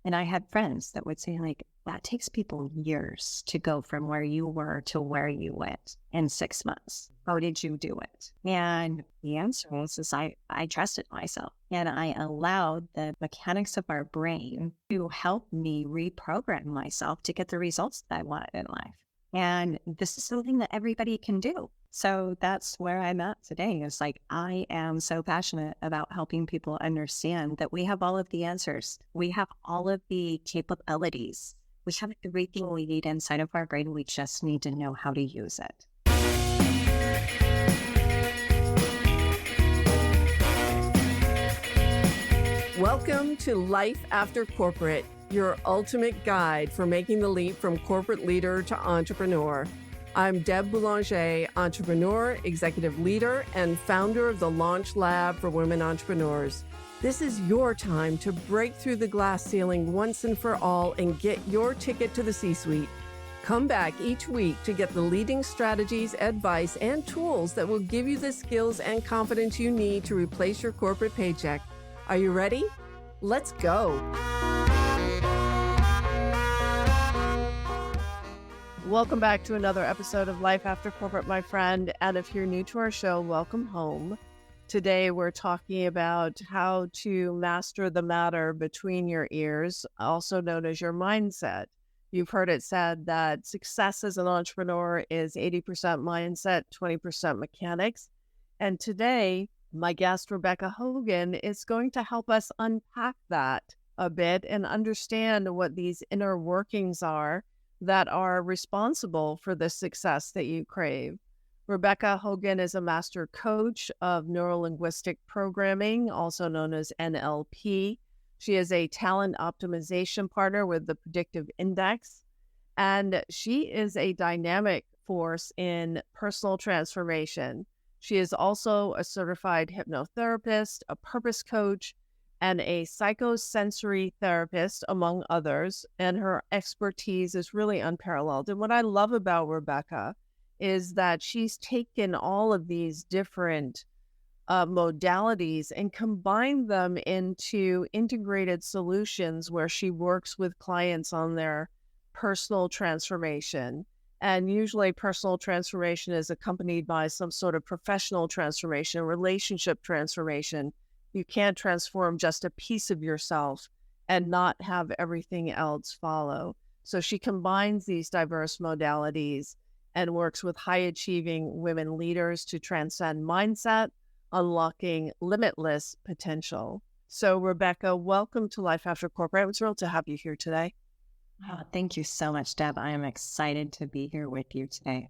And I had friends that would say, like, that takes people years to go from where you were to where you went in 6 months. How did you do it? And the answer is I trusted myself and I allowed the mechanics of our brain to help me reprogram myself to get the results that I wanted in life. And this is something that everybody can do. So that's where I'm at today. It's like, I am so passionate about helping people understand that we have all of the answers. We have all of the capabilities. We have everything we need inside of our brain. We just need to know how to use it. Welcome to Life After Corporate, your ultimate guide for making the leap from corporate leader to entrepreneur. I'm Deb Boulanger, entrepreneur, executive leader, and founder of the Launch Lab for Women Entrepreneurs. This is your time to break through the glass ceiling once and for all and get your ticket to the C-suite. Come back each week to get the leading strategies, advice, and tools that will give you the skills and confidence you need to replace your corporate paycheck. Are you ready? Let's go. Welcome back to another episode of Life After Corporate, my friend. And if you're new to our show, welcome home. Today, we're talking about how to master the matter between your ears, also known as your mindset. You've heard it said that success as an entrepreneur is 80% mindset, 20% mechanics. And today, my guest, Rebekah Hogan, is going to help us unpack that a bit and understand what these inner workings are that are responsible for the success that you crave. Rebekah Hogan is a master coach of neurolinguistic programming, also known as NLP. She is a talent optimization partner with the Predictive Index, and she is a dynamic force in personal transformation. She is also a certified hypnotherapist, a purpose coach, and a psychosensory therapist, among others, and her expertise is really unparalleled. And what I love about Rebekah is that she's taken all of these different modalities and combined them into integrated solutions where she works with clients on their personal transformation. And usually personal transformation is accompanied by some sort of professional transformation, relationship transformation. You can't transform just a piece of yourself and not have everything else follow. So she combines these diverse modalities and works with high-achieving women leaders to transcend mindset, unlocking limitless potential. So Rebekah, welcome to Life After Corporate. I'm thrilled to have you here today. Oh, thank you so much, Deb. I am excited to be here with you today.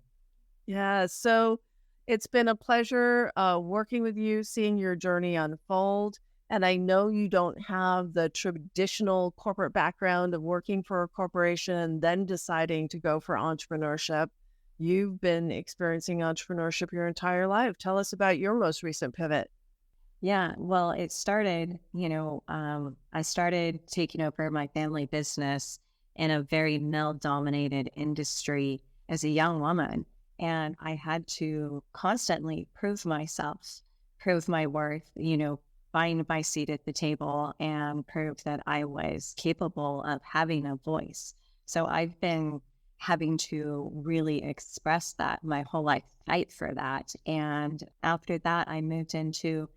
Yeah, so it's been a pleasure working with you, seeing your journey unfold. And I know you don't have the traditional corporate background of working for a corporation and then deciding to go for entrepreneurship. You've been experiencing entrepreneurship your entire life. Tell us about your most recent pivot. Yeah, well, it started, I started taking over my family business in a very male-dominated industry as a young woman. And I had to constantly prove myself, prove my worth, find my seat at the table and prove that I was capable of having a voice. So I've been having to really express that my whole life, fight for that. And after that, I moved into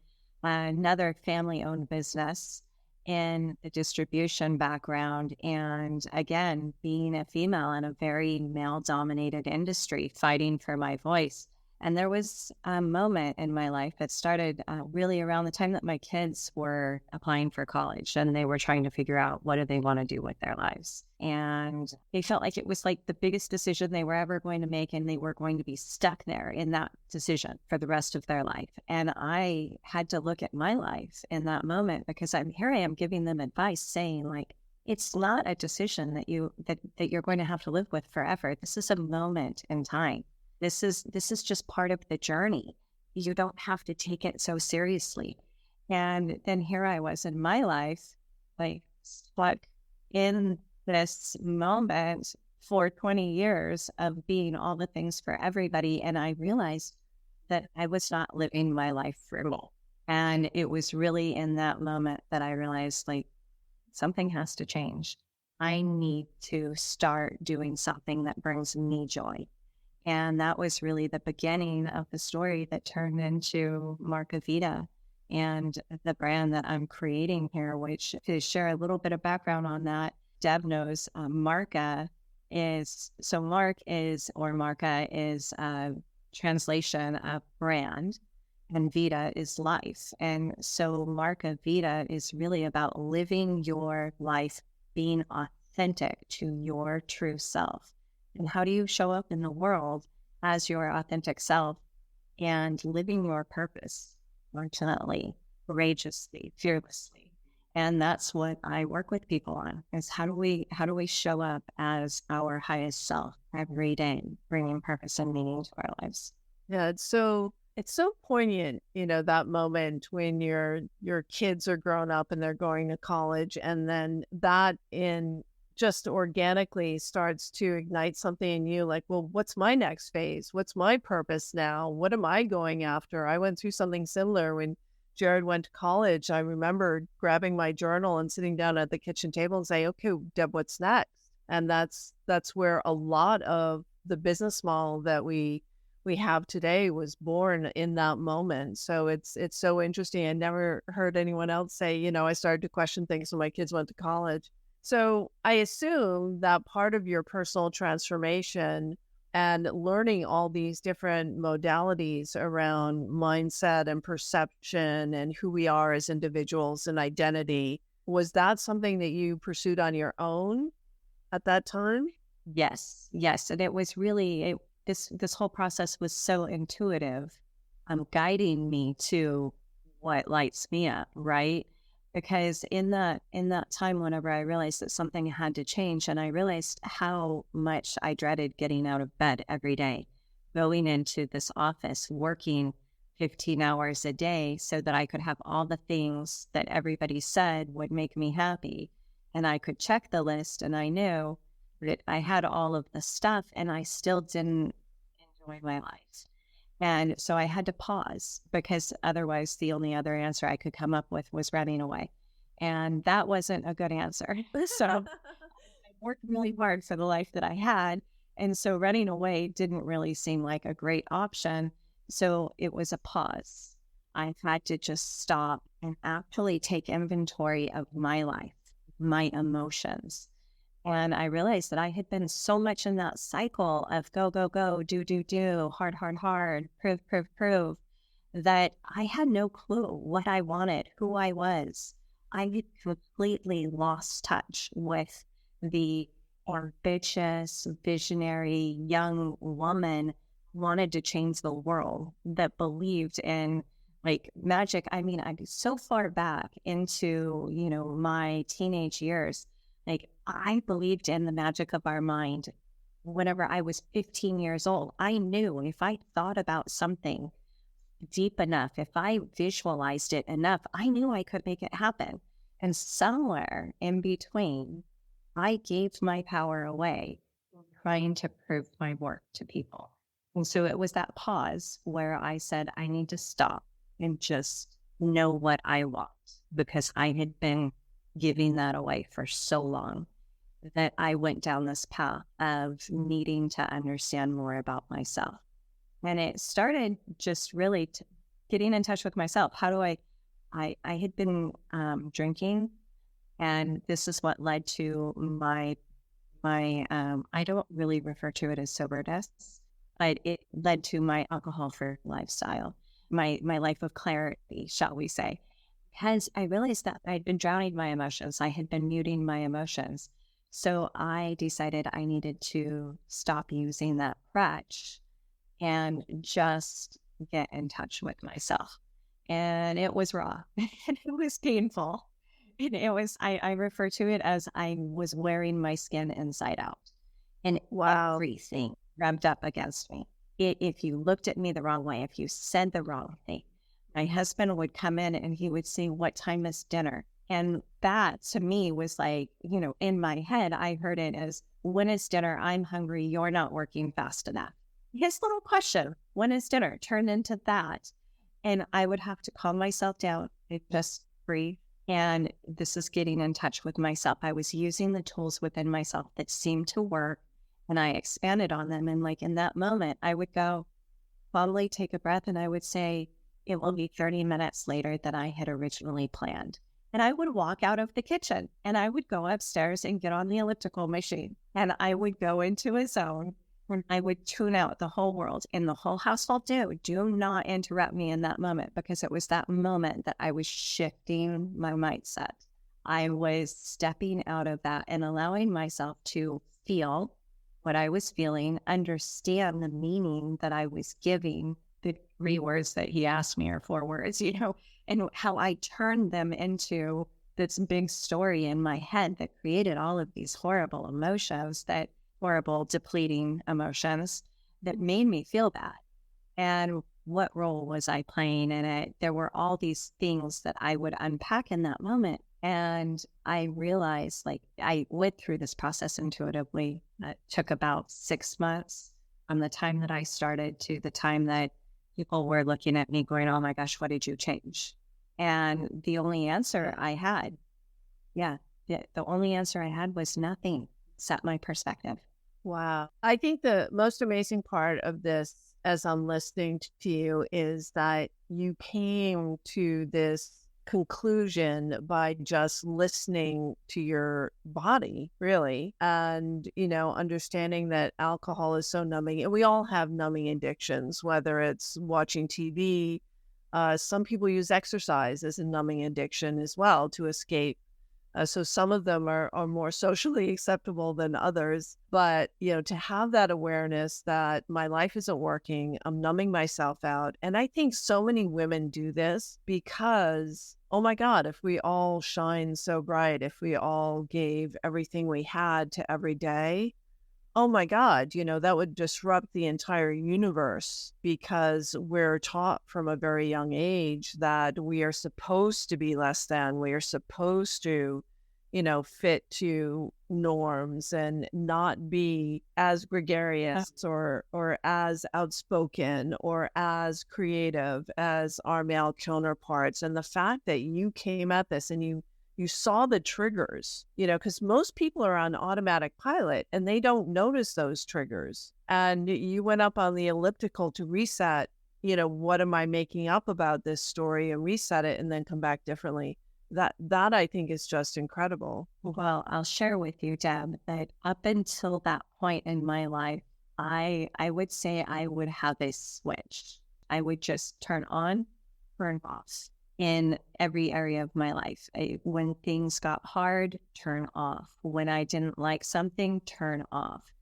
another family-owned business in the distribution background. And again, being a female in a very male-dominated industry, fighting for my voice. And there was a moment in my life that started really around the time that my kids were applying for college and they were trying to figure out what do they want to do with their lives. And they felt like it was like the biggest decision they were ever going to make, and they were going to be stuck there in that decision for the rest of their life. And I had to look at my life in that moment because I am giving them advice saying, like, it's not a decision that you're going to have to live with forever. This is a moment in time. This is just part of the journey. You don't have to take it so seriously. And then here I was in my life, like stuck in this moment for 20 years of being all the things for everybody. And I realized that I was not living my life for me. And it was really in that moment that I realized, like, something has to change. I need to start doing something that brings me joy. And that was really the beginning of the story that turned into Marca Vita and the brand that I'm creating here, which, to share a little bit of background on that, Deb knows Marca Marca is a translation of brand, and Vita is life. And so Marca Vita is really about living your life, being authentic to your true self. And how do you show up in the world as your authentic self and living your purpose, fortunately, courageously, fearlessly? And that's what I work with people on, is how do we show up as our highest self every day, bringing purpose and meaning to our lives. Yeah, it's so poignant, that moment when your kids are grown up and they're going to college, and then that in just organically starts to ignite something in you, like, well, what's my next phase? What's my purpose now? What am I going after? I went through something similar when Jared went to college. I remember grabbing my journal and sitting down at the kitchen table and say, okay, Deb, what's next? And that's where a lot of the business model that we have today was born in that moment. So it's so interesting. I never heard anyone else say, I started to question things when my kids went to college. So I assume that part of your personal transformation and learning all these different modalities around mindset and perception and who we are as individuals and identity, was that something that you pursued on your own at that time? Yes. And it was really, this whole process was so intuitive, guiding me to what lights me up, right? Because in that time, whenever I realized that something had to change, and I realized how much I dreaded getting out of bed every day, going into this office, working 15 hours a day so that I could have all the things that everybody said would make me happy. And I could check the list, and I knew that I had all of the stuff, and I still didn't enjoy my life. And so I had to pause, because otherwise the only other answer I could come up with was running away. And that wasn't a good answer. So I worked really hard for the life that I had. And so running away didn't really seem like a great option. So it was a pause. I had to just stop and actually take inventory of my life, my emotions. And I realized that I had been so much in that cycle of go, do, hard, prove, that I had no clue what I wanted, who I was. I had completely lost touch with the ambitious, visionary young woman who wanted to change the world, that believed in magic. I mean, I'm so far back into, my teenage years. I believed in the magic of our mind. Whenever I was 15 years old, I knew if I thought about something deep enough, if I visualized it enough, I knew I could make it happen. And somewhere in between, I gave my power away, trying to prove my worth to people. And so it was that pause where I said, I need to stop and just know what I want, because I had been giving that away for so long that I went down this path of needing to understand more about myself. And it started just really getting in touch with myself. How do I had been drinking, and this is what led to my I don't really refer to it as soberness, but it led to my alcohol-free lifestyle, my life of clarity, shall we say. Because I realized that I'd been drowning my emotions. I had been muting my emotions. So I decided I needed to stop using that crutch and just get in touch with myself. And it was raw and it was painful. And it was, I refer to it as I was wearing my skin inside out, and everything rubbed up against me. If you looked at me the wrong way, if you said the wrong thing, my husband would come in and he would say, what time is dinner? And that to me was like, in my head, I heard it as, when is dinner? I'm hungry. You're not working fast enough. His little question, when is dinner, turned into that. And I would have to calm myself down and just breathe And this is getting in touch with myself. I was using the tools within myself that seemed to work, and I expanded on them. And like in that moment, I would go, probably take a breath, and I would say, it will be 30 minutes later than I had originally planned. And I would walk out of the kitchen and I would go upstairs and get on the elliptical machine. And I would go into a zone and I would tune out the whole world and the whole household. Do not interrupt me in that moment, because it was that moment that I was shifting my mindset. I was stepping out of that and allowing myself to feel what I was feeling, understand the meaning that I was giving the 3 words that he asked me, or 4 words, and how I turned them into this big story in my head that created all of these horrible emotions, horrible depleting emotions that made me feel bad. And what role was I playing in it? There were all these things that I would unpack in that moment. And I realized, like, I went through this process intuitively. It took about 6 months from the time that I started to the time that people were looking at me going, oh my gosh, what did you change? And the only answer I had, the only answer I had was nothing. Set my perspective. Wow. I think the most amazing part of this, as I'm listening to you, is that you came to this conclusion by just listening to your body, really, and understanding that alcohol is so numbing, and we all have numbing addictions, whether it's watching TV. Some people use exercise as a numbing addiction as well to escape. So some of them are more socially acceptable than others. But, to have that awareness that my life isn't working, I'm numbing myself out. And I think so many women do this because, oh my God, if we all shine so bright, if we all gave everything we had to every day, oh my God, that would disrupt the entire universe, because we're taught from a very young age that we are supposed to be less than, we are supposed to, fit to norms and not be as gregarious or as outspoken or as creative as our male counterparts. And the fact that you came at this and you saw the triggers, because most people are on automatic pilot and they don't notice those triggers. And you went up on the elliptical to reset, what am I making up about this story, and reset it and then come back differently. That I think is just incredible. Well, I'll share with you, Deb, that up until that point in my life, I would say I would have a switch. I would just turn on, turn off in every area of my life. When things got hard, turn off. When I didn't like something, turn off.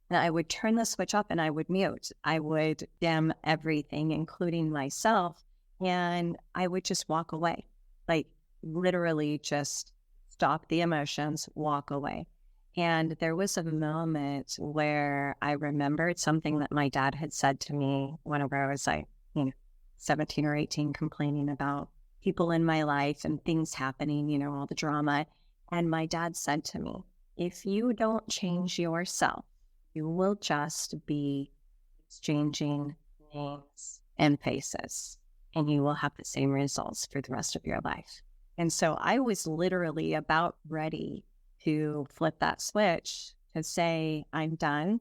And I would turn the switch off and I would mute. I would dim everything, including myself, and I would just walk away. Like, literally just stop the emotions, walk away. And there was a moment where I remembered something that my dad had said to me whenever I was 17 or 18, complaining about people in my life and things happening, all the drama. And my dad said to me, if you don't change yourself, you will just be exchanging names and faces, and you will have the same results for the rest of your life. And so I was literally about ready to flip that switch to say, I'm done.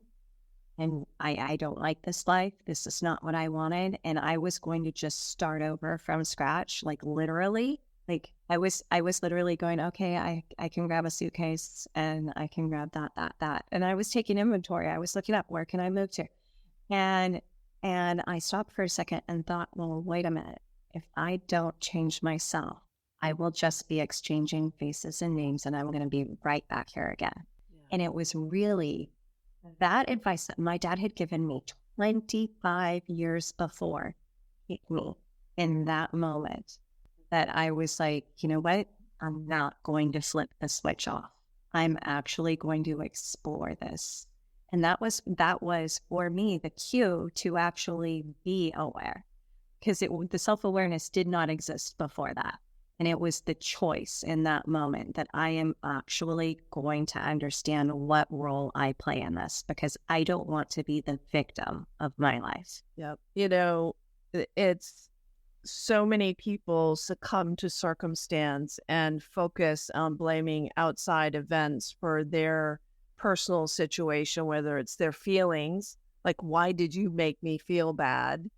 And I don't like this life. This is not what I wanted. And I was going to just start over from scratch, like literally. Like I was literally going, okay, I can grab a suitcase and I can grab that. And I was taking inventory. I was looking up, where can I move to? And I stopped for a second and thought, well, wait a minute. If I don't change myself, I will just be exchanging faces and names, and I'm going to be right back here again. Yeah. And it was really that advice that my dad had given me 25 years before hit me in that moment, that I was like, you know what? I'm not going to flip the switch off. I'm actually going to explore this. And that was for me the cue to actually be aware, because the self-awareness did not exist before that. And it was the choice in that moment that I am actually going to understand what role I play in this, because I don't want to be the victim of my life. Yep. It's so many people succumb to circumstance and focus on blaming outside events for their personal situation, whether it's their feelings, like, why did you make me feel bad?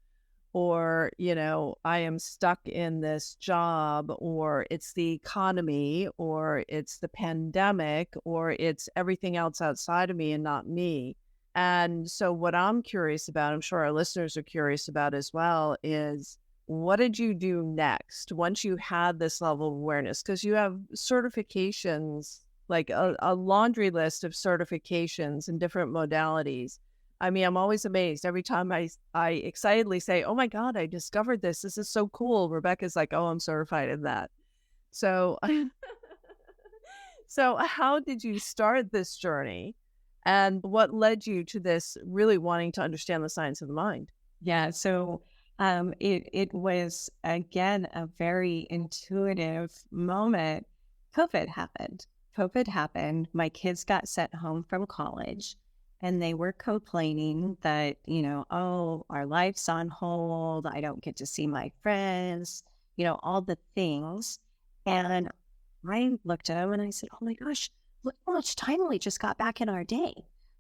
Or, I am stuck in this job, or it's the economy, or it's the pandemic, or it's everything else outside of me and not me. And so what I'm curious about, I'm sure our listeners are curious about as well, is what did you do next once you had this level of awareness? Because you have certifications, like a laundry list of certifications in different modalities. I mean, I'm always amazed every time I excitedly say, oh my God, I discovered this. This is so cool. Rebekah's like, oh, I'm certified in that. So, so how did you start this journey? And what led you to this really wanting to understand the science of the mind? Yeah. So it was, again, a very intuitive moment. COVID happened. My kids got sent home from college, and they were complaining that, oh, our life's on hold. I don't get to see my friends, all the things. And I looked at them and I said, oh my gosh, look how much time we just got back in our day.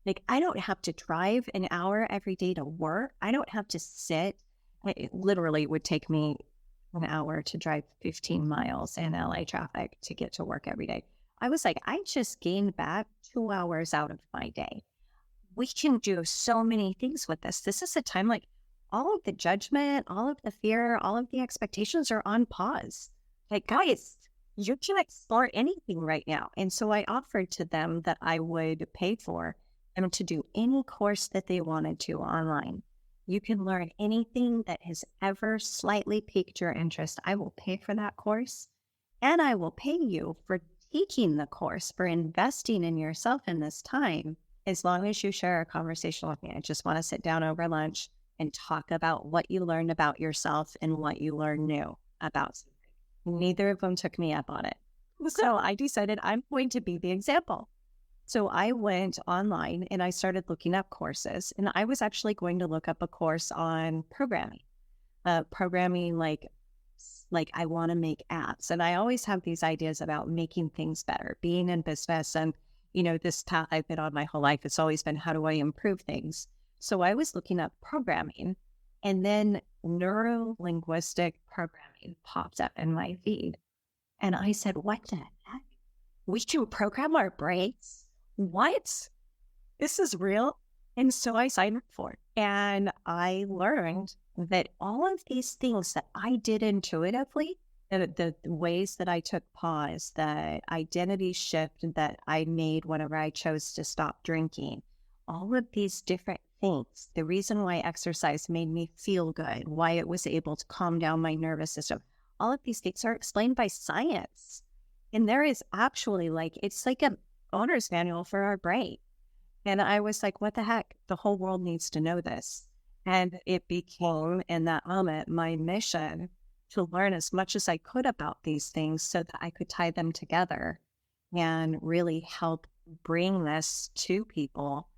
Like, I don't have to drive an hour every day to work. I don't have to sit. It literally would take me an hour to drive 15 miles in LA traffic to get to work every day. I was like, I just gained back 2 hours out of my day. We can do so many things with this. This is a time, like, all of the judgment, all of the fear, all of the expectations are on pause. Like, guys, you can explore anything right now. And so I offered to them that I would pay for them to do any course that they wanted to online. You can learn anything that has ever slightly piqued your interest. I will pay for that course, and I will pay you for taking the course, for investing in yourself in this time, as long as you share a conversation with me. I just want to sit down over lunch and talk about what you learned about yourself and what you learned new about something. Neither of them took me up on it. So I decided I'm going to be the example. So I went online and I started looking up courses, and I was actually going to look up a course on programming, like I want to make apps. And I always have these ideas about making things better, being in business. And, this path I've been on my whole life, it's always been, how do I improve things? So I was looking up programming, and then neurolinguistic programming popped up in my feed. And I said, what the heck? We can program our brains? What? This is real? And so I signed up for it. And I learned that all of these things that I did intuitively, the ways that I took pause, the identity shift that I made whenever I chose to stop drinking, all of these different things, the reason why exercise made me feel good, why it was able to calm down my nervous system, all of these things are explained by science. And there is actually it's like an owner's manual for our brain. And I was like, what the heck? The whole world needs to know this. And it became, in that moment, my mission to learn as much as I could about these things so that I could tie them together and really help bring this to people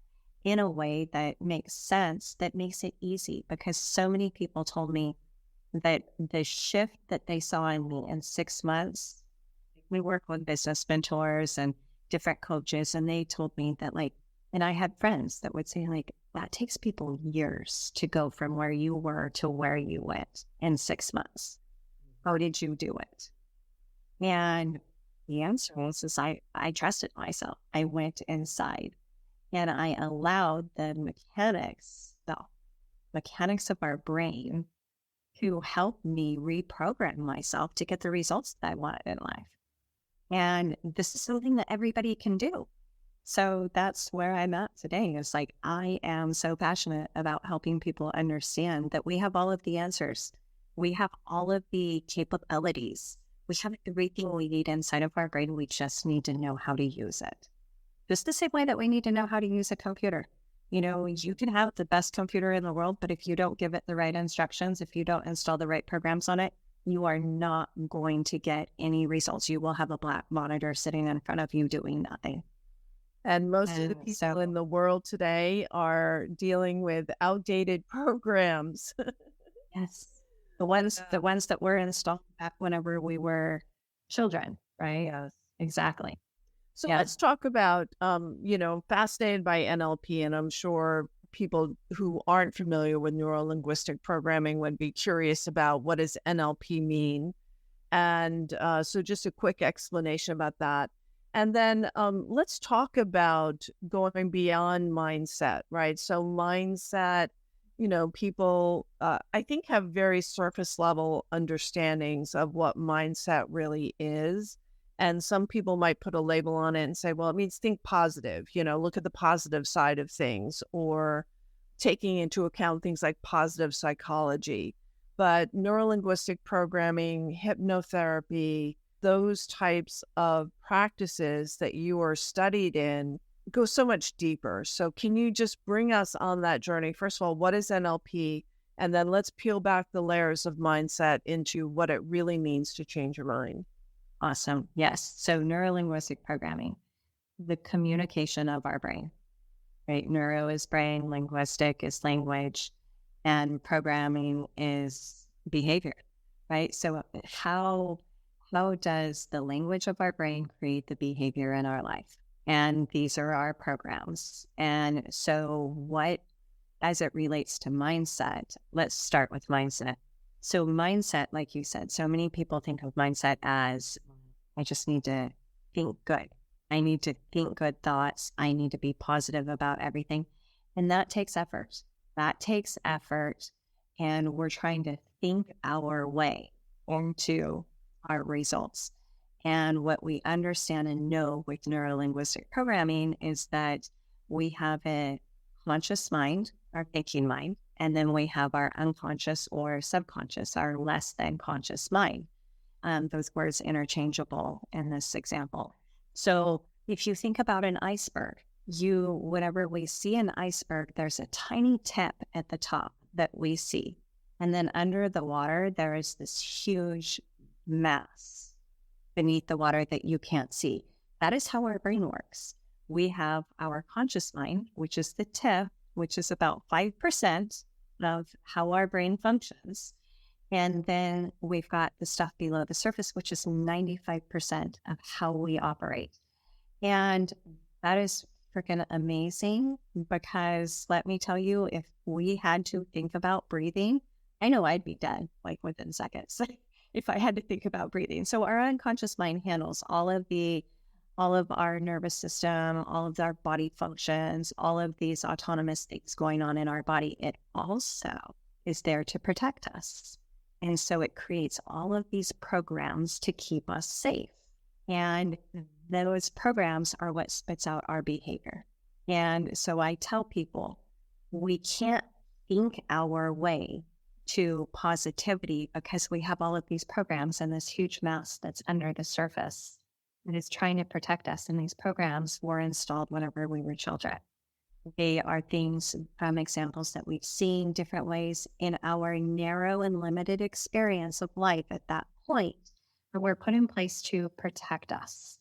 in a way that makes sense, that makes it easy. Because so many people told me that the shift that they saw in me in 6 months, we work with business mentors and different coaches, and they told me that, and I had friends that would say, that takes people years to go from where you were to where you went in 6 months. How did you do it? And the answer is I trusted myself. I went inside and I allowed the mechanics of our brain to help me reprogram myself to get the results that I wanted in life. And this is something that everybody can do. So that's where I'm at today. It's I am so passionate about helping people understand that we have all of the answers. We have all of the capabilities. We have everything we need inside of our brain. We just need to know how to use it. Just the same way that we need to know how to use a computer. You can have the best computer in the world, but if you don't give it the right instructions, if you don't install the right programs on it, you are not going to get any results. You will have a black monitor sitting in front of you doing nothing. And most of the people in the world today are dealing with outdated programs. Yes. The ones that were installed back whenever we were children, right? Yes. Exactly. So Yeah. let's talk about, fascinated by NLP, and I'm sure people who aren't familiar with neurolinguistic programming would be curious about what does NLP mean. And so just a quick explanation about that. And then let's talk about going beyond mindset, right? So mindset, people, I think, have very surface level understandings of what mindset really is. And some people might put a label on it and say, well, it means think positive, look at the positive side of things, or taking into account things like positive psychology. But neurolinguistic programming, hypnotherapy, those types of practices that you are studied in go so much deeper. So can you just bring us on that journey? First of all, what is NLP? And then let's peel back the layers of mindset into what it really means to change your mind. Awesome. Yes. So neurolinguistic programming, the communication of our brain, right? Neuro is brain, linguistic is language, and programming is behavior, right? So how does the language of our brain create the behavior in our life? And these are our programs. And so what, as it relates to mindset, let's start with mindset. So mindset, like you said, so many people think of mindset as, I just need to think good. I need to think good thoughts. I need to be positive about everything. And that takes effort. And we're trying to think our way into our results. And what we understand and know with neurolinguistic programming is that we have a conscious mind, our thinking mind, and then we have our unconscious or subconscious, our less than conscious mind. Those words interchangeable in this example. So if you think about an iceberg, whenever we see an iceberg, there's a tiny tip at the top that we see. And then under the water, there is this huge mass beneath the water that you can't see. That is how our brain works. We have our conscious mind, which is the tip, which is about 5% of how our brain functions. And then we've got the stuff below the surface, which is 95% of how we operate. And that is freaking amazing, because let me tell you, if we had to think about breathing, I know I'd be dead like within seconds if I had to think about breathing. So our unconscious mind handles all of our nervous system, all of our body functions, all of these autonomous things going on in our body. It also is there to protect us. And so it creates all of these programs to keep us safe. And those programs are what spits out our behavior. And so I tell people, we can't think our way to positivity because we have all of these programs and this huge mass that's under the surface that is trying to protect us. And these programs were installed whenever we were children. They are things, examples that we've seen different ways in our narrow and limited experience of life at that point, but were put in place to protect us.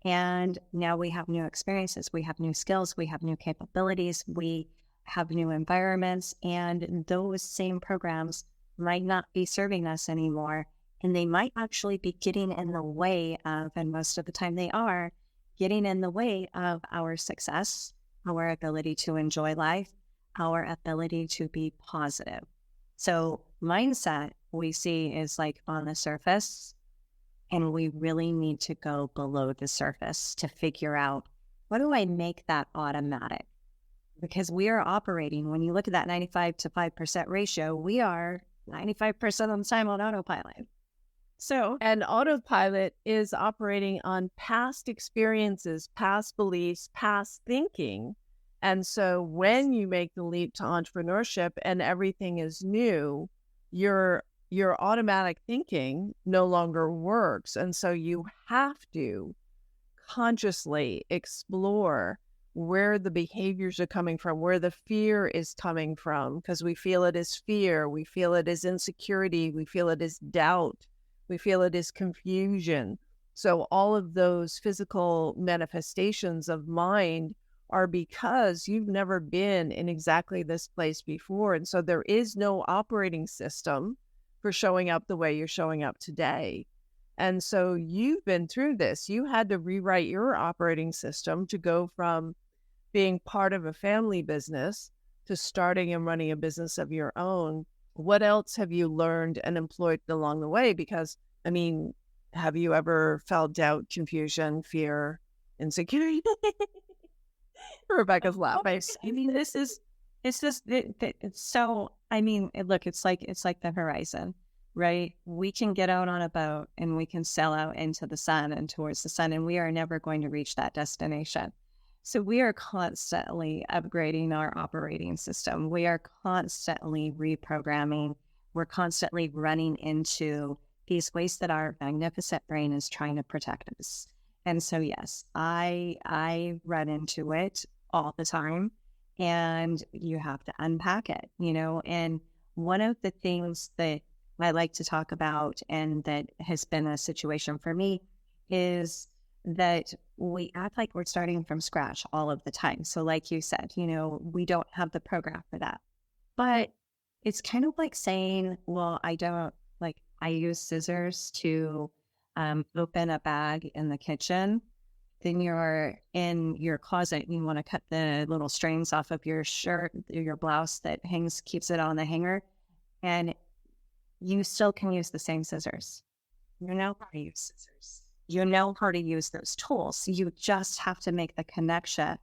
And now we have new experiences, we have new skills, we have new capabilities, we have new environments, and those same programs might not be serving us anymore. And they might actually be getting in the way of, and most of the time they are, getting in the way of our success, our ability to enjoy life, our ability to be positive. So mindset we see is like on the surface, and we really need to go below the surface to figure out, what do I make that automatic? Because we are operating, when you look at that 95 to 5% ratio, we are 95% of the time on autopilot. And autopilot is operating on past experiences, past beliefs, past thinking. And so when you make the leap to entrepreneurship and everything is new, your automatic thinking no longer works. And so you have to consciously explore where the behaviors are coming from, where the fear is coming from, because we feel it as fear, we feel it as insecurity, we feel it as doubt, we feel it as confusion. So all of those physical manifestations of mind are because you've never been in exactly this place before. And so there is no operating system for showing up the way you're showing up today. And so you've been through this. You had to rewrite your operating system to go from being part of a family business to starting and running a business of your own. What else have you learned and employed along the way? Because, I mean, have you ever felt doubt, confusion, fear, insecurity? Rebecca's laughing. I mean, it's just, it's so, I mean, look, it's like the horizon, right? We can get out on a boat and we can sail out into the sun and towards the sun, and we are never going to reach that destination. So we are constantly upgrading our operating system. We are constantly reprogramming. We're constantly running into these ways that our magnificent brain is trying to protect us. And so, yes, I run into it all the time, and you have to unpack it, and one of the things that I like to talk about, and that has been a situation for me, is that we act like we're starting from scratch all of the time. So like you said, we don't have the program for that. But it's kind of like saying, well, I use scissors to open a bag in the kitchen. Then you're in your closet and you want to cut the little strings off of your shirt, your blouse that keeps it on the hanger. And you still can use the same scissors. You know how to use scissors. You know how to use those tools. You just have to make the connection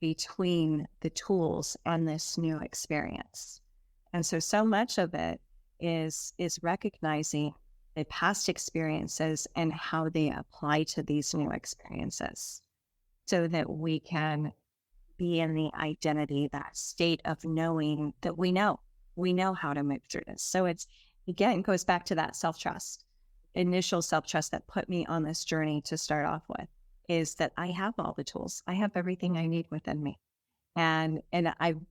between the tools and this new experience. And so much of it is recognizing the past experiences and how they apply to these new experiences, so that we can be in the identity, that state of knowing that we know how to move through this. So it goes back to that self-trust. Initial self-trust that put me on this journey to start off with is that I have all the tools. I have everything I need within me. And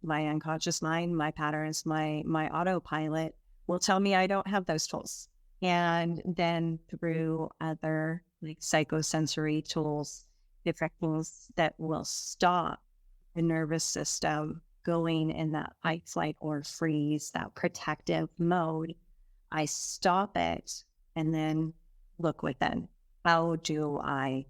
my unconscious mind, my patterns, my autopilot will tell me I don't have those tools. And then through other like psychosensory tools, different things that will stop the nervous system going in that fight, flight, or freeze, that protective mode, I stop it and then look within. How do I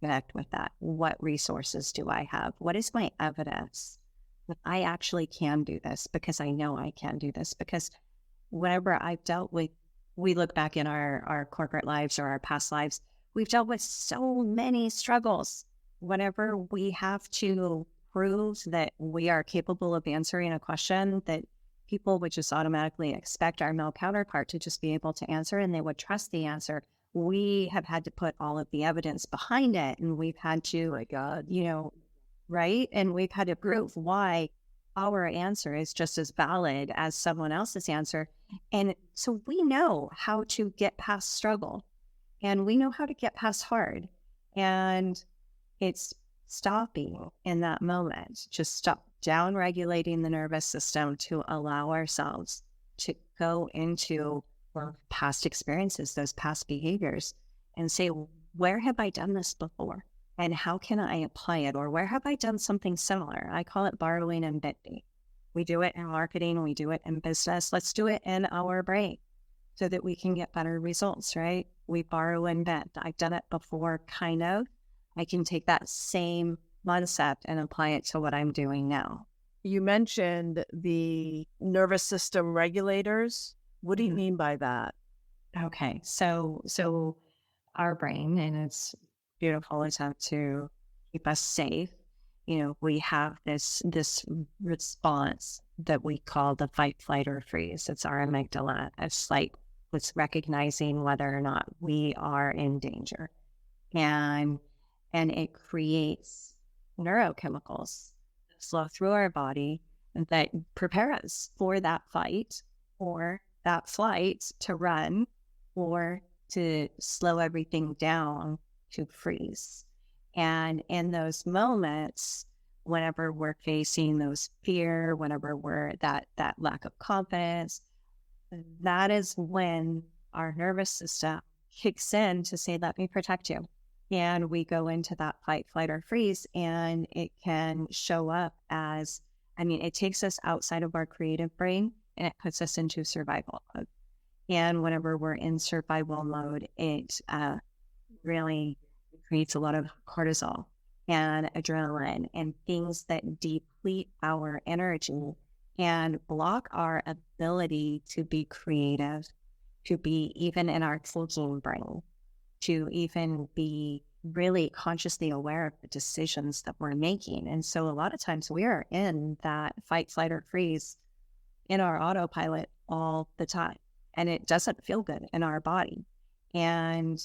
connect with that? What resources do I have? What is my evidence that I actually can do this? Because I know I can do this. Because whenever I've dealt with, we look back in our corporate lives or our past lives, we've dealt with so many struggles. Whenever we have to prove that we are capable of answering a question that people would just automatically expect our male counterpart to just be able to answer, and they would trust the answer, we have had to put all of the evidence behind it. And we've had to, oh my God, right? And we've had to prove why our answer is just as valid as someone else's answer. And so we know how to get past struggle, and we know how to get past hard. And it's stopping in that moment, just stop down regulating the nervous system to allow ourselves to go into our past experiences, those past behaviors, and say, where have I done this before? And how can I apply it? Or where have I done something similar? I call it borrowing and bending. We do it in marketing, we do it in business. Let's do it in our brain so that we can get better results, right? We borrow and bend. I've done it before, kind of. I can take that same concept and apply it to what I'm doing now. You mentioned the nervous system regulators. What do you mean by that? Okay, so our brain, and it's beautiful attempt to keep us safe. We have this response that we call the fight, flight, or freeze. It's our amygdala. It's recognizing whether or not we are in danger, and it creates neurochemicals that flow through our body that prepare us for that fight or that flight, to run, or to slow everything down, to freeze. And in those moments, whenever we're facing those fear, whenever we're that lack of confidence, that is when our nervous system kicks in to say, let me protect you. And we go into that fight, flight, or freeze, and it can show up as, it takes us outside of our creative brain and it puts us into survival mode. And whenever we're in survival mode, it really creates a lot of cortisol and adrenaline and things that deplete our energy and block our ability to be creative, to be even in our thinking brain, to even be really consciously aware of the decisions that we're making. And so a lot of times we are in that fight, flight, or freeze in our autopilot all the time. And it doesn't feel good in our body. And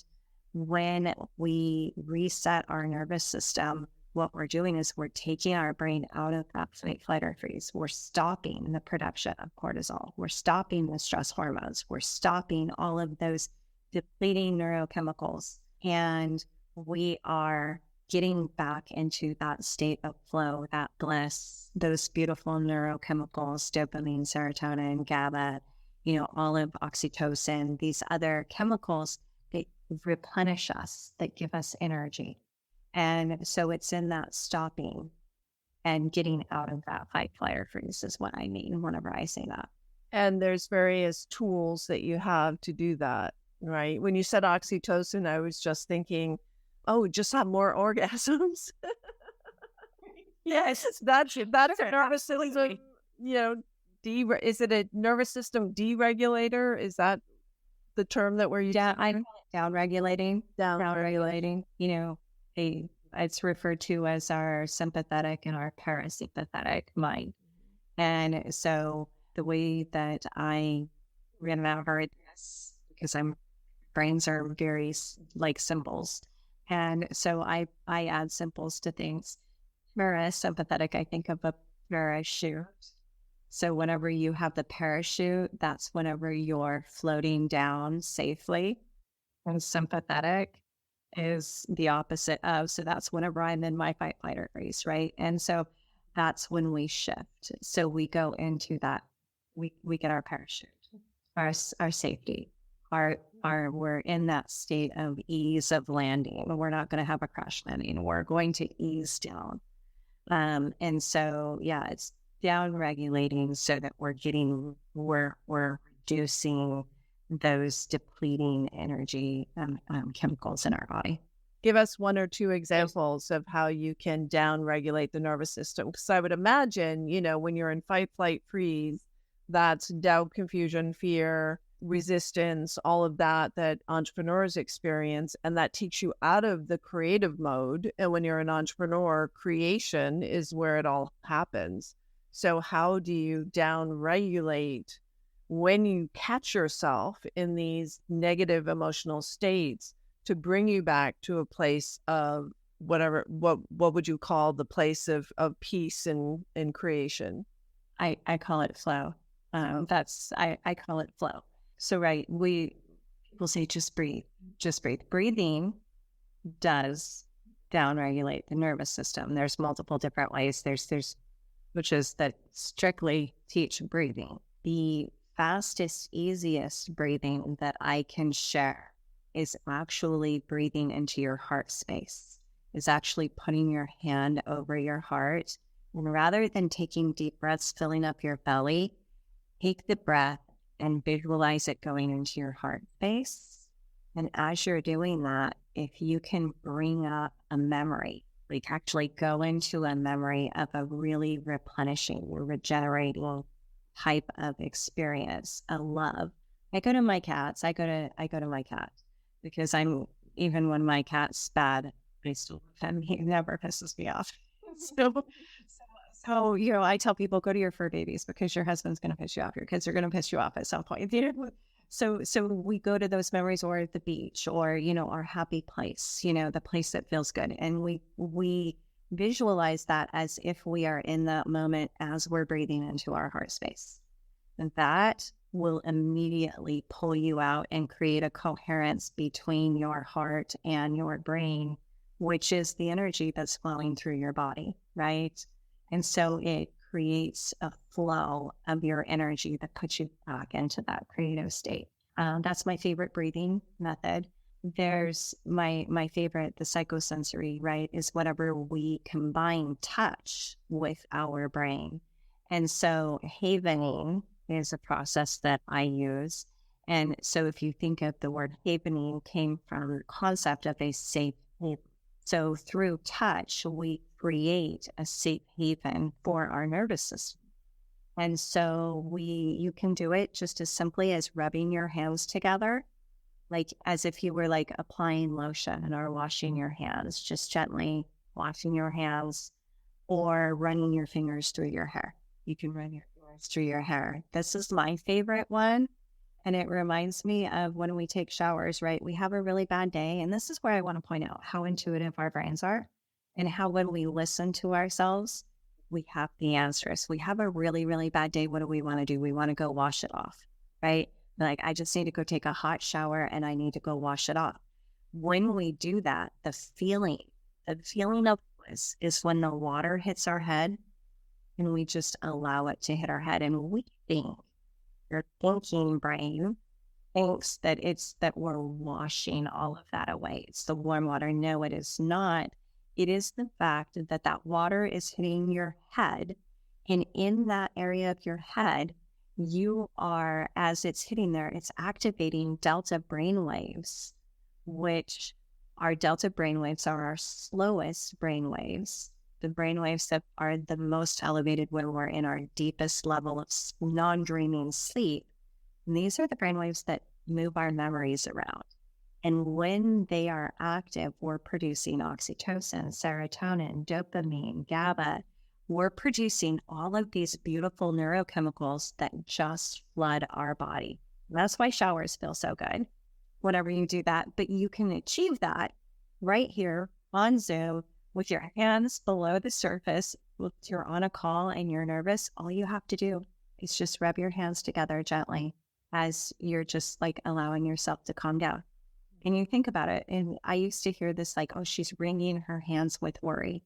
when we reset our nervous system, what we're doing is we're taking our brain out of that fight, flight, or freeze. We're stopping the production of cortisol. We're stopping the stress hormones. We're stopping all of those depleting neurochemicals. And we are getting back into that state of flow, that bliss, those beautiful neurochemicals, dopamine, serotonin, GABA, all of oxytocin, these other chemicals that replenish us, that give us energy. And so it's in that stopping and getting out of that fight, flight, or freeze is what I mean whenever I say that. And there's various tools that you have to do that, right? When you said oxytocin, I was just thinking, oh, just have more orgasms. Yes, that's a nervous system, is it a nervous system deregulator? Is that the term that we're using? Yeah, I call it downregulating. Downregulating. It's referred to as our sympathetic and our parasympathetic mind. And so the way that I remember this, because brains are very like symbols. And so I add symbols to things. Parasympathetic, I think of a parachute. So whenever you have the parachute, that's whenever you're floating down safely. And sympathetic is the opposite of. So that's whenever I'm in my fight, flight, or freeze, right? And so that's when we shift. So we go into that. We get our parachute, our safety, we're in that state of ease of landing. We're not going to have a crash landing. We're going to ease down. And so, yeah, it's down regulating so that we're reducing those depleting energy chemicals in our body. Give us one or two examples of how you can down regulate the nervous system. Because I would imagine, when you're in fight, flight, freeze, that's doubt, confusion, fear, resistance, all of that entrepreneurs experience, and that takes you out of the creative mode. And when you're an entrepreneur, creation is where it all happens. So how do you down regulate when you catch yourself in these negative emotional states to bring you back to a place of what would you call the place of peace and creation? I call it flow. I call it flow. So, right, people say, just breathe. Breathing does downregulate the nervous system. There's multiple different ways. There's coaches that strictly teach breathing. The fastest, easiest breathing that I can share is actually breathing into your heart space, is actually putting your hand over your heart. And rather than taking deep breaths, filling up your belly, take the breath and visualize it going into your heart space. And as you're doing that, if you can bring up a memory, like actually go into a memory of a really replenishing, regenerating type of experience, a love. I go to my cats. I go to my cat because even when my cat's bad, I still love him. He never pisses me off. So, I tell people, go to your fur babies because your husband's going to piss you off. Your kids are going to piss you off at some point. So we go to those memories, or the beach, or, our happy place, the place that feels good. And we visualize that as if we are in that moment as we're breathing into our heart space. And that will immediately pull you out and create a coherence between your heart and your brain, which is the energy that's flowing through your body, right? And so it creates a flow of your energy that puts you back into that creative state. That's my favorite breathing method. There's my favorite, the psychosensory, right, is whatever we combine touch with our brain. And so havening is a process that I use. And so if you think of the word havening came from the concept of a safe haven. So through touch, we create a safe haven for our nervous system. And so you can do it just as simply as rubbing your hands together, like as if you were like applying lotion or washing your hands, just gently washing your hands, or running your fingers through your hair. You can run your fingers through your hair. This is my favorite one. And it reminds me of when we take showers, right? We have a really bad day. And this is where I want to point out how intuitive our brains are, and how when we listen to ourselves, we have the answers. We have a really, really bad day. What do we want to do? We want to go wash it off, right? Like, I just need to go take a hot shower and I need to go wash it off. When we do that, the feeling of bliss is when the water hits our head and we just allow it to hit our head. And we think, your thinking brain thinks that we're washing all of that away. It's the warm water. No, it is not. It is the fact that that water is hitting your head. And in that area of your head, you are, as it's hitting there, it's activating delta brainwaves, which our delta brainwaves are our slowest brainwaves, the brainwaves that are the most elevated when we're in our deepest level of non-dreaming sleep. And these are the brainwaves that move our memories around. And when they are active, we're producing oxytocin, serotonin, dopamine, GABA. We're producing all of these beautiful neurochemicals that just flood our body. And that's why showers feel so good whenever you do that. But you can achieve that right here on Zoom with your hands below the surface. If you're on a call and you're nervous, all you have to do is just rub your hands together gently as you're just like allowing yourself to calm down. And you think about it. And I used to hear this like, oh, she's wringing her hands with worry.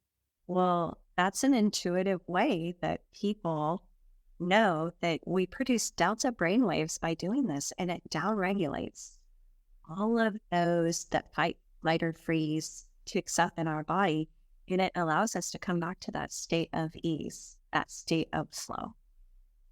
Well, that's an intuitive way that people know that we produce delta brainwaves by doing this, and it downregulates all of those that fight, flight, or freeze ticks up in our body, and it allows us to come back to that state of ease, that state of flow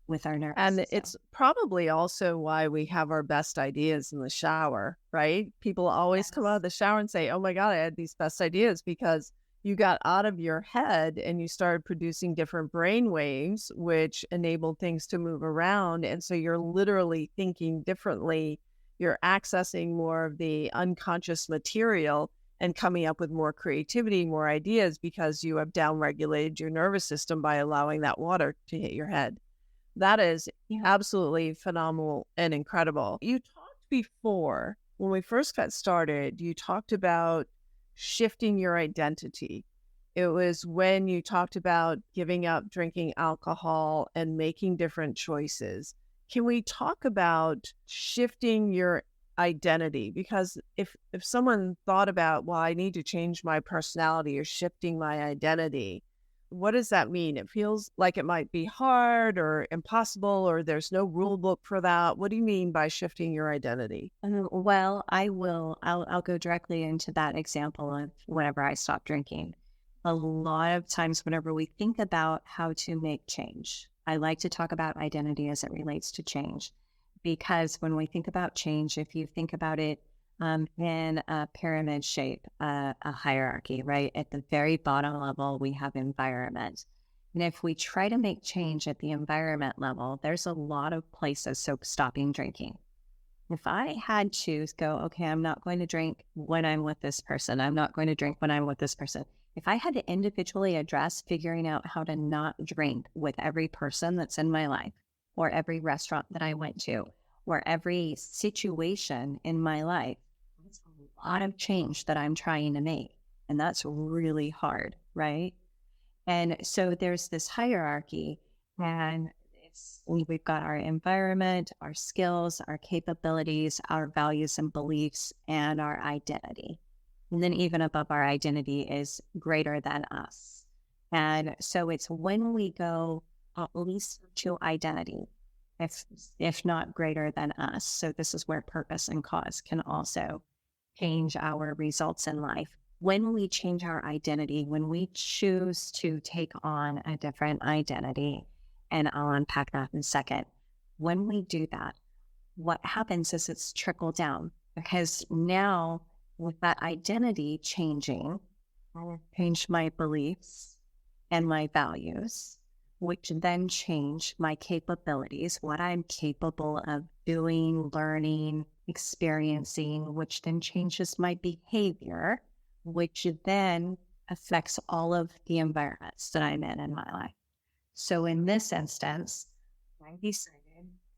with our nervous And system. it's probably also why we have our best ideas in the shower, right? People always come out of the shower and say, oh my God, I had these best ideas, because you got out of your head and you started producing different brain waves, which enabled things to move around. And so you're literally thinking differently. You're accessing more of the unconscious material and coming up with more creativity, more ideas, because you have downregulated your nervous system by allowing that water to hit your head. That is absolutely phenomenal and incredible. You talked before, when we first got started, you talked about shifting your identity. It was when you talked about giving up drinking alcohol and making different choices. Can we talk about shifting your identity? Because if someone thought about, well, I need to change my personality or shifting my identity, what does that mean? It feels like it might be hard or impossible, or there's no rule book for that. What do you mean by shifting your identity? Well, I'll go directly into that example of whenever I stopped drinking. A lot of times whenever we think about how to make change, I like to talk about identity as it relates to change, because when we think about change, if you think about it in a pyramid shape, a hierarchy, right? At the very bottom level, we have environment. And if we try to make change at the environment level, there's a lot of places. So stopping drinking. If I had to go, okay, I'm not going to drink when I'm with this person. I'm not going to drink when I'm with this person. If I had to individually address figuring out how to not drink with every person that's in my life, or every restaurant that I went to, or every situation in my life, it's a lot of change that I'm trying to make. And that's really hard, right? And so there's this hierarchy, and we've got our environment, our skills, our capabilities, our values and beliefs, and our identity. And then even above our identity is greater than us. And so it's when we go at least to identity, if not greater than us. So this is where purpose and cause can also change our results in life. When we change our identity, when we choose to take on a different identity, and I'll unpack that in a second. When we do that, what happens is it's trickle down, because now with that identity changing, I change my beliefs and my values, which then change my capabilities, what I'm capable of doing, learning, experiencing, which then changes my behavior, which then affects all of the environments that I'm in my life. So in this instance, I decided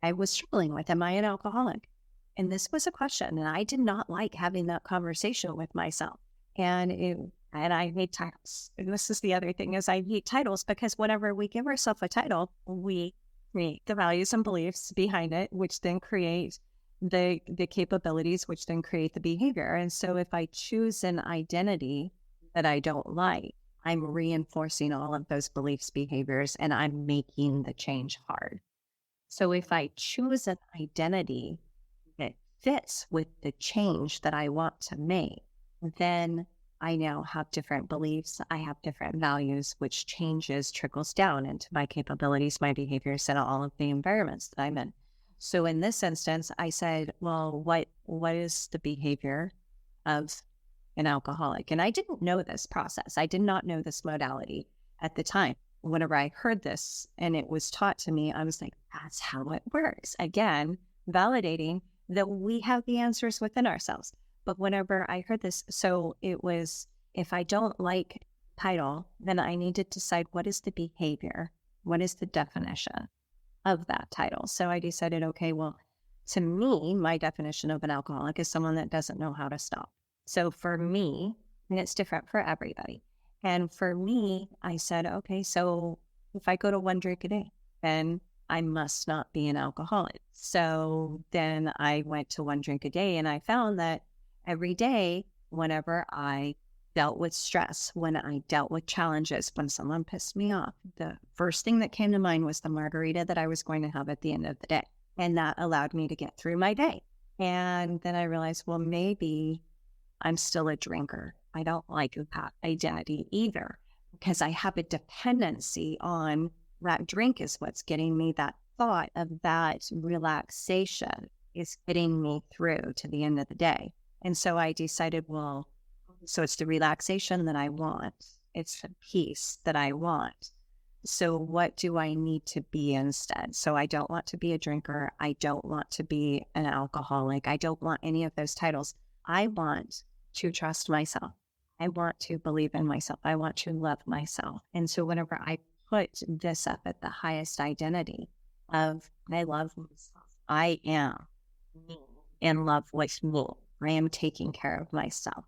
I was struggling with, am I an alcoholic? And this was a question, and I did not like having that conversation with myself. And I hate titles. And this is the other thing, is I hate titles, because whenever we give ourselves a title, we create the values and beliefs behind it, which then create the capabilities, which then create the behavior. And so if I choose an identity that I don't like, I'm reinforcing all of those beliefs, behaviors, and I'm making the change hard. So if I choose an identity that fits with the change that I want to make, then I now have different beliefs. I have different values, which trickles down into my capabilities, my behaviors, and all of the environments that I'm in. So in this instance, I said, well, what is the behavior of an alcoholic? And I didn't know this process. I did not know this modality at the time. Whenever I heard this and it was taught to me, I was like, that's how it works. Again, validating that we have the answers within ourselves. But whenever I heard this, so it was, if I don't like title, then I need to decide, what is the behavior? What is the definition of that title? So I decided, okay, well, to me, my definition of an alcoholic is someone that doesn't know how to stop. So for me, and it's different for everybody. And for me, I said, okay, so if I go to one drink a day, then I must not be an alcoholic. So then I went to one drink a day, and I found that every day, whenever I dealt with stress, when I dealt with challenges, when someone pissed me off, the first thing that came to mind was the margarita that I was going to have at the end of the day. And that allowed me to get through my day. And then I realized, well, maybe I'm still a drinker. I don't like that identity either, because I have a dependency on that drink is what's getting me that thought of that relaxation is getting me through to the end of the day. And so I decided, well, so it's the relaxation that I want. It's the peace that I want. So what do I need to be instead? So I don't want to be a drinker. I don't want to be an alcoholic. I don't want any of those titles. I want to trust myself. I want to believe in myself. I want to love myself. And so whenever I put this up at the highest identity of, I love myself, I am me, in love with me, I am taking care of myself.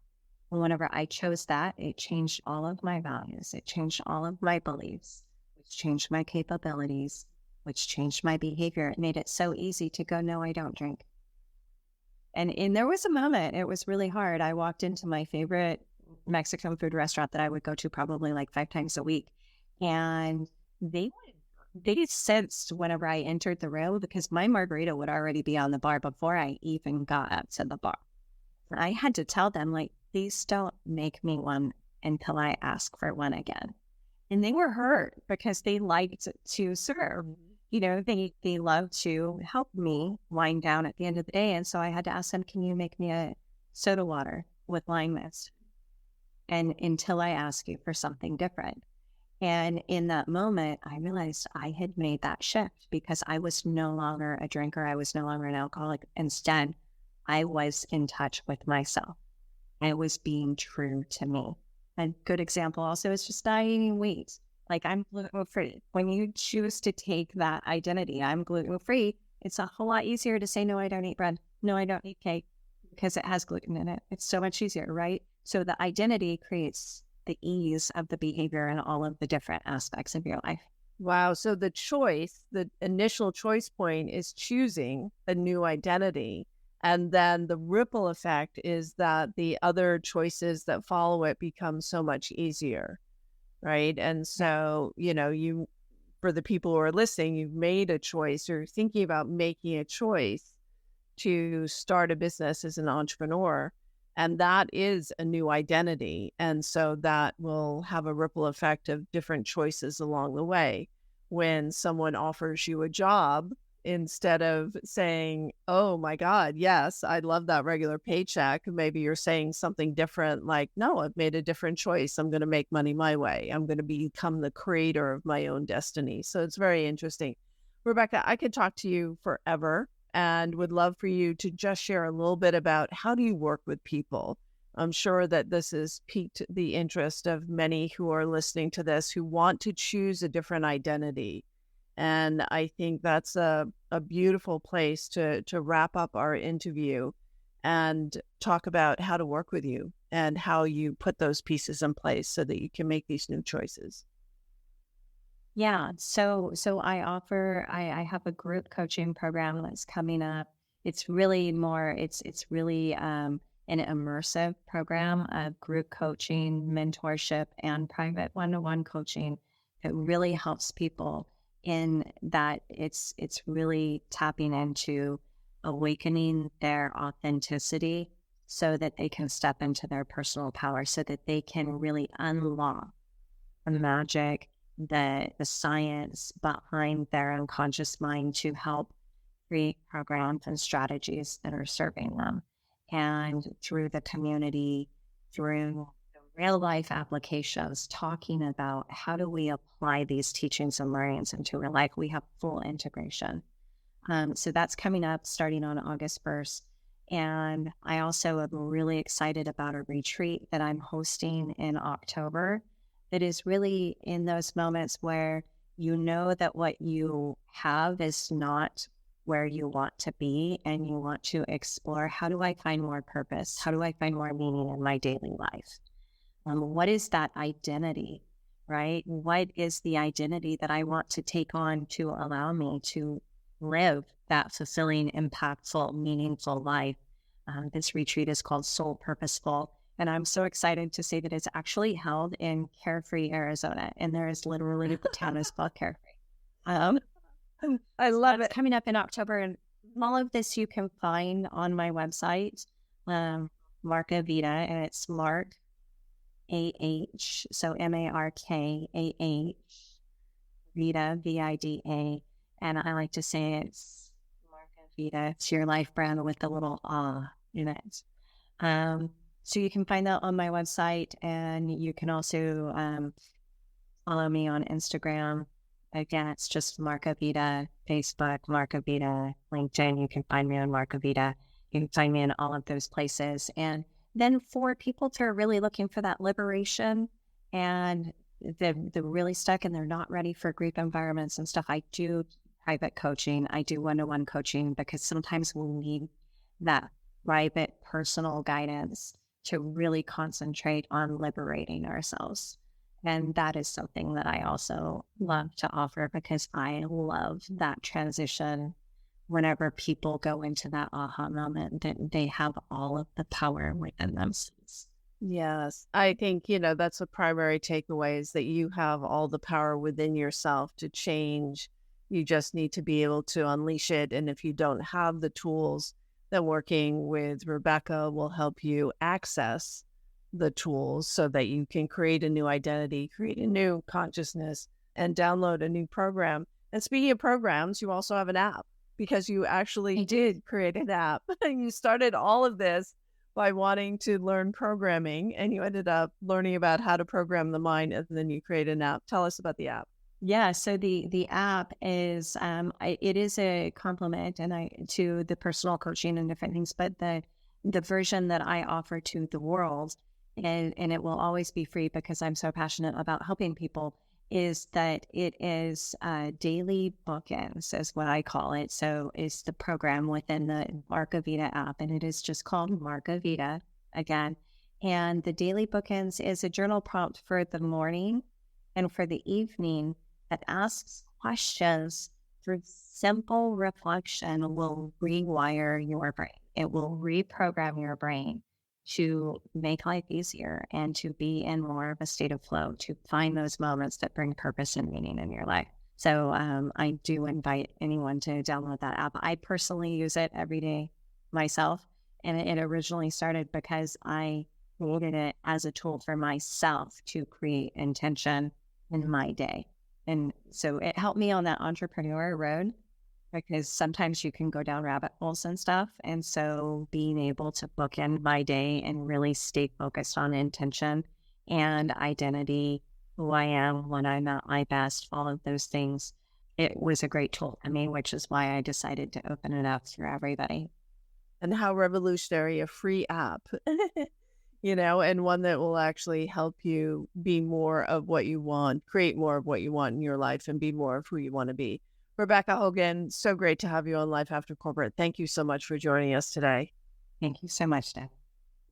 And whenever I chose that, it changed all of my values. It changed all of my beliefs, which changed my capabilities, which changed my behavior. It made it so easy to go, no, I don't drink. And there was a moment, it was really hard. I walked into my favorite Mexican food restaurant that I would go to probably like 5 times a week. And they sensed whenever I entered the room, because my margarita would already be on the bar before I even got up to the bar. I had to tell them, like, please don't make me one until I ask for one again. And they were hurt, because they liked to serve. You know, they love to help me wind down at the end of the day. And so I had to ask them, can you make me a soda water with lime mist? And until I ask you for something different. And in that moment, I realized I had made that shift, because I was no longer a drinker. I was no longer an alcoholic. Instead, I was in touch with myself. I was being true to me. A good example also is just not eating wheat. Like, I'm gluten-free. When you choose to take that identity, I'm gluten-free, it's a whole lot easier to say, no, I don't eat bread. No, I don't eat cake, because it has gluten in it. It's so much easier, right? So the identity creates the ease of the behavior and all of the different aspects of your life. Wow. So the initial choice point is choosing a new identity. And then the ripple effect is that the other choices that follow it become so much easier. Right. And so, for the people who are listening, you've made a choice, or thinking about making a choice to start a business as an entrepreneur. And that is a new identity. And so that will have a ripple effect of different choices along the way. When someone offers you a job, instead of saying, oh my God, yes, I love that regular paycheck. Maybe you're saying something different, like, no, I've made a different choice. I'm going to make money my way. I'm going to become the creator of my own destiny. So it's very interesting. Rebekah, I could talk to you forever and would love for you to just share a little bit about how do you work with people? I'm sure that this has piqued the interest of many who are listening to this who want to choose a different identity. And I think that's a beautiful place to wrap up our interview and talk about how to work with you and how you put those pieces in place so that you can make these new choices. Yeah. So I have a group coaching program that's coming up. It's really an immersive program of group coaching, mentorship, and private one-to-one coaching that really helps people in that it's really tapping into awakening their authenticity so that they can step into their personal power, so that they can really unlock the magic, the science behind their unconscious mind to help create programs and strategies that are serving them. And through the community, through the real life applications, talking about how do we apply these teachings and learnings into real life, we have full integration. So that's coming up starting on August 1st. And I also am really excited about a retreat that I'm hosting in October that is really in those moments where you know that what you have is not where you want to be, and you want to explore, how do I find more purpose? How do I find more meaning in my daily life? What is that identity, right? What is the identity that I want to take on to allow me to live that fulfilling, impactful, meaningful life? This retreat is called Soul Purposeful. And I'm so excited to say that it's actually held in Carefree, Arizona. And there is literally, the town is called Carefree. I love it. Coming up in October. And all of this you can find on my website, Marka Vida, and it's Mark A-H, so M-A-R-K-A-H, Vida, V-I-D-A. And I like to say it's Marka Vida. It's your life brand with a little in it. So you can find that on my website, and you can also follow me on Instagram. Again, it's just Marka Vida, Facebook, Marka Vida, LinkedIn. You can find me on Marka Vida. You can find me in all of those places. And then for people that are really looking for that liberation and they're really stuck and they're not ready for group environments and stuff, I do private coaching. I do one-to-one coaching because sometimes we need that private personal guidance to really concentrate on liberating ourselves. And that is something that I also love to offer because I love that transition. Whenever people go into that aha moment, that they have all of the power within themselves. Yes. I think, that's a primary takeaway, is that you have all the power within yourself to change. You just need to be able to unleash it. And if you don't have the tools, then working with Rebekah will help you access the tools so that you can create a new identity, create a new consciousness, and download a new program. And speaking of programs, you also have an app, because you actually did create an app. You started all of this by wanting to learn programming, and you ended up learning about how to program the mind, and then you create an app. Tell us about the app. Yeah, so the app is it is a complement to the personal coaching and different things, but the version that I offer to the world, and it will always be free because I'm so passionate about helping people, is that it is daily bookends, is what I call it. So it's the program within the Marka Vida app, and it is just called Marka Vida again. And the daily bookends is a journal prompt for the morning and for the evening that asks questions through simple reflection will rewire your brain. It will reprogram your brain to make life easier and to be in more of a state of flow, to find those moments that bring purpose and meaning in your life. So I do invite anyone to download that app. I personally use it every day myself. And it originally started because I needed it as a tool for myself to create intention in my day. And so it helped me on that entrepreneur road because sometimes you can go down rabbit holes and stuff. And so being able to bookend my day and really stay focused on intention and identity, who I am when I'm at my best, all of those things, it was a great tool for me, which is why I decided to open it up for everybody. And how revolutionary a free app, and one that will actually help you be more of what you want, create more of what you want in your life, and be more of who you want to be. Rebekah Hogan, so great to have you on Life After Corporate. Thank you so much for joining us today. Thank you so much, Deb.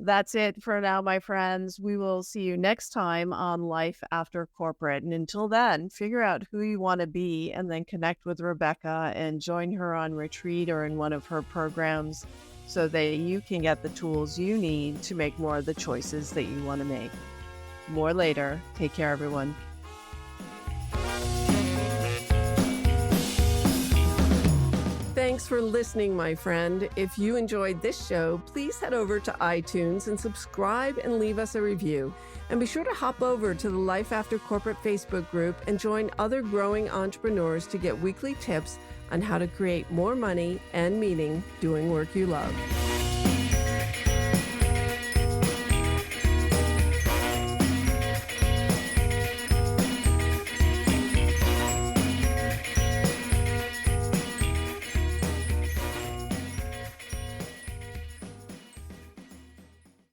That's it for now, my friends. We will see you next time on Life After Corporate. And until then, figure out who you want to be and then connect with Rebekah and join her on retreat or in one of her programs so that you can get the tools you need to make more of the choices that you want to make. More later. Take care, everyone. Thanks for listening, my friend. If you enjoyed this show, please head over to iTunes and subscribe and leave us a review. And be sure to hop over to the Life After Corporate Facebook group and join other growing entrepreneurs to get weekly tips on how to create more money and meaning doing work you love.